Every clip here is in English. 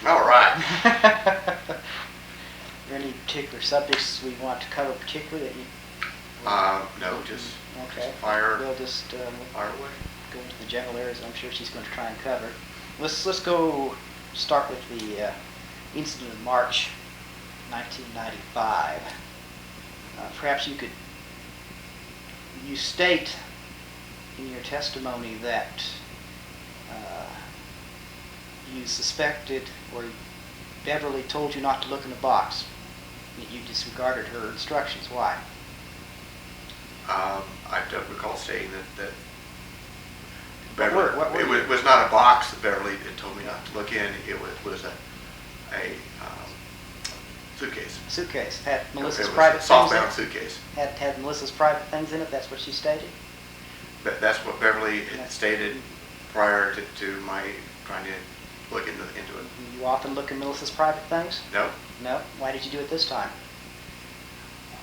All right. Are there any particular subjects we want to cover particularly that you? No, just Okay. fire. We'll just Fire away. go into the general areas I'm sure she's going to try and cover. Let's go start with the incident of March 1995. Perhaps you state in your testimony that you suspected, or Beverly told you not to look in the box, that you disregarded her instructions. Why? I don't recall stating that What Beverly, were it was not a box that Beverly had told me not to look in. It was a suitcase. Suitcase. Had Melissa's It was private a things in softbound it? suitcase. Had Melissa's private things in it? That's what she stated? That's what Beverly had stated prior to my trying to look into it. You often look in Melissa's private things? No. No? Why did you do it this time?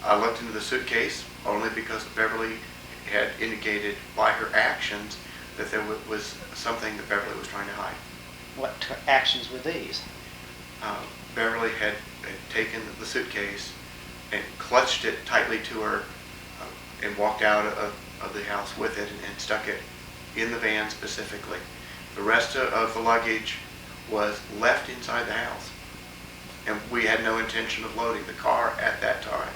I looked into the suitcase only because Beverly had indicated by her actions that there was something that Beverly was trying to hide. What actions were these? Beverly had taken the suitcase and clutched it tightly to her and walked out of the house with it and stuck it in the van specifically. The rest of the luggage was left inside the house, and we had no intention of loading the car at that time.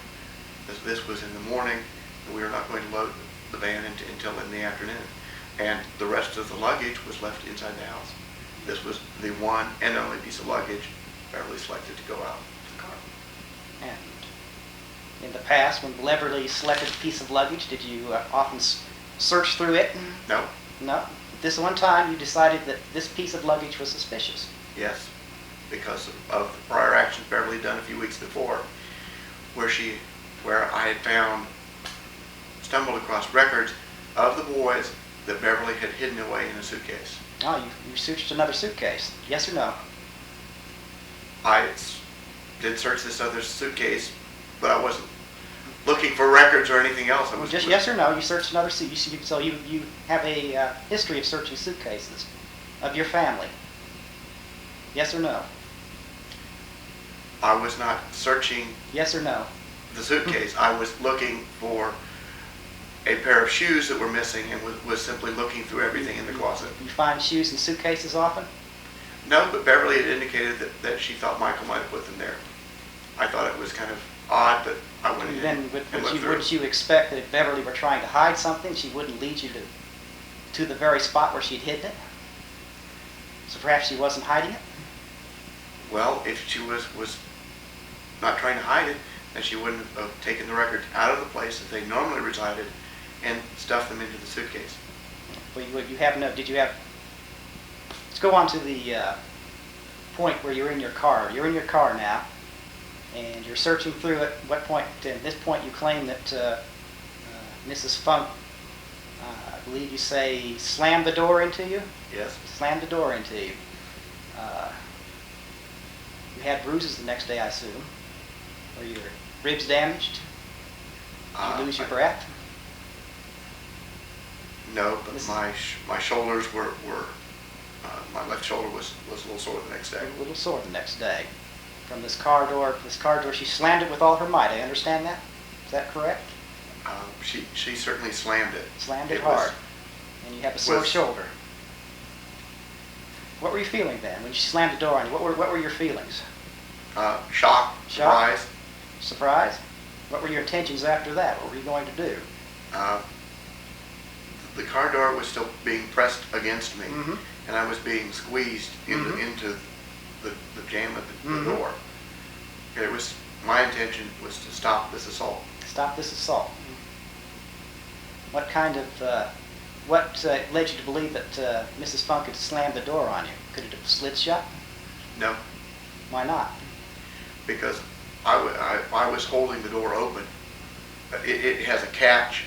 This was in the morning, and we were not going to load the van until in the afternoon. And the rest of the luggage was left inside the house. This was the one and only piece of luggage Beverly selected to go out of the car. And in the past, when Beverly selected a piece of luggage, did you often search through it? No. No? This one time you decided that this piece of luggage was suspicious. Yes, because of the prior actions Beverly had done a few weeks before, where I had stumbled across records of the boys that Beverly had hidden away in a suitcase. Oh, you searched another suitcase. Yes or no? I did search this other suitcase, but I wasn't looking for records or anything else. I was Just yes or no, you searched another suitcase. So you have a history of searching suitcases of your family. Yes or no? I was not searching Yes or no? the suitcase. I was looking for a pair of shoes that were missing and was simply looking through everything in the closet. You find shoes in suitcases often? No, but Beverly had indicated that she thought Michael might have put them there. I thought it was kind of odd, but I went in Then and looked through. wouldn't you expect that if Beverly were trying to hide something, she wouldn't lead you to the very spot where she'd hidden it? So perhaps she wasn't hiding it? Well, if she was not trying to hide it, then she wouldn't have taken the records out of the place that they normally resided and stuffed them into the suitcase. Well, you have no. Did you have? Let's go on to the point where you're in your car. You're in your car now, and you're searching through it. What point? At this point, you claim that Mrs. Funk, I believe you say, slammed the door into you. Yes. Slammed the door into you. You had bruises the next day, I assume. Were your ribs damaged? Did you lose your breath? No, but my shoulders were my left shoulder was a little sore the next day. A little sore the next day. From this car door, she slammed it with all her might. I understand that. Is that correct? She certainly slammed it. Slammed it hard. And you have a sore shoulder. What were you feeling then when she slammed the door on you? What were your feelings? Shock, surprise. Surprise? What were your intentions after that? What were you going to do? The car door was still being pressed against me, Mm-hmm. and I was being squeezed into the jamb of the door. My intention was to stop this assault. Stop this assault. What kind of, what led you to believe that Mrs. Funk had slammed the door on you? Could it have slid shut? No, Why not? because I was holding the door open. It has a catch,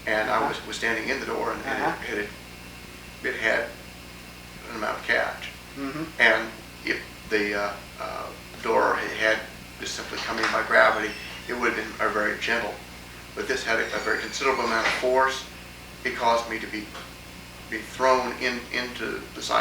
and I was standing in the door, and it had an amount of catch. Mm-hmm. And if the door had just simply come in by gravity, it would have been very gentle. But this had a very considerable amount of force. It caused me to be thrown into the side